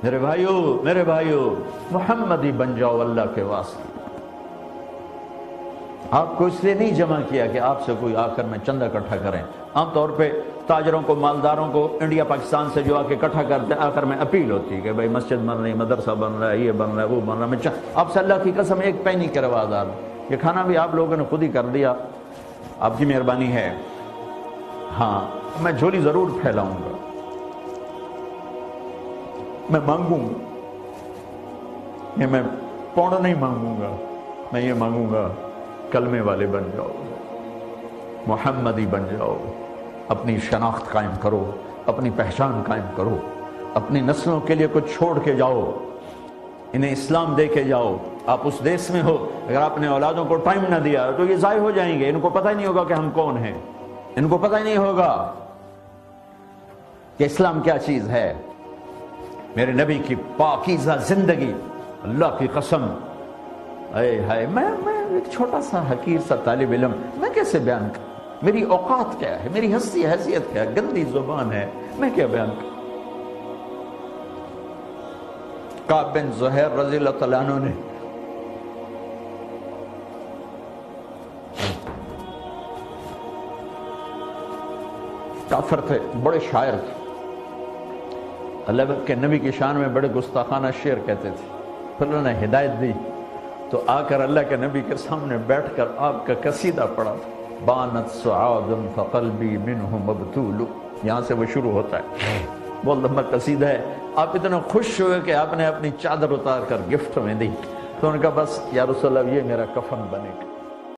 میرے بھائیو محمدی بن جاؤ اللہ کے واسطے۔ آپ کو اس لیے نہیں جمع کیا کہ آپ سے کوئی آ کر میں چندہ اکٹھا کریں۔ عام طور پہ تاجروں کو، مالداروں کو انڈیا پاکستان سے جو آ کے اکٹھا کرتے آ کر میں اپیل ہوتی ہے کہ بھائی مسجد بن رہی، مدرسہ بن رہا ہے، یہ بن رہا ہے، وہ بن رہا ہے، میں آپ سے اللہ کی قسم ایک پینی کے روادار ہوں۔ یہ کھانا بھی آپ لوگوں نے خود ہی کر دیا، آپ کی مہربانی ہے۔ ہاں میں جھولی ضرور پھیلاؤں گا، میں مانگوں گا، یہ میں پونا نہیں مانگوں گا، میں یہ مانگوں گا کلمے والے بن جاؤ، محمدی بن جاؤ، اپنی شناخت قائم کرو، اپنی پہچان قائم کرو، اپنی نسلوں کے لیے کچھ چھوڑ کے جاؤ، انہیں اسلام دے کے جاؤ۔ آپ اس دیس میں ہو، اگر آپ نے اولادوں کو ٹائم نہ دیا تو یہ ضائع ہو جائیں گے، ان کو پتہ ہی نہیں ہوگا کہ ہم کون ہیں، ان کو پتہ ہی نہیں ہوگا کہ اسلام کیا چیز ہے۔ میرے نبی کی پاکیزہ زندگی، اللہ کی قسم، اے ہائے، میں ایک چھوٹا سا حقیر سا طالب علم، میں کیسے بیان کروں؟ میری اوقات کیا ہے، میری حیثیت کیا ہے، گندی زبان ہے، میں کیا بیان کروں؟ کعب بن زہیر رضی اللہ تعالیٰ عنہ نے کافر تھے، بڑے شاعر تھے، اللہ کے نبی کی شان میں بڑے گستاخانہ شعر کہتے تھے۔ پھر انہوں نے ہدایت دی تو آ کر اللہ کے نبی کے سامنے بیٹھ کر آپ کا قصیدہ پڑھا، بانت سعاد فقلبی منہ مبتول، یہاں سے وہ شروع ہوتا ہے، بہت لمبا قصیدہ ہے۔ آپ اتنا خوش ہوئے کہ آپ نے اپنی چادر اتار کر گفٹ میں دی، تو ان کا بس یا رسول اللہ یہ میرا کفن بنے گا۔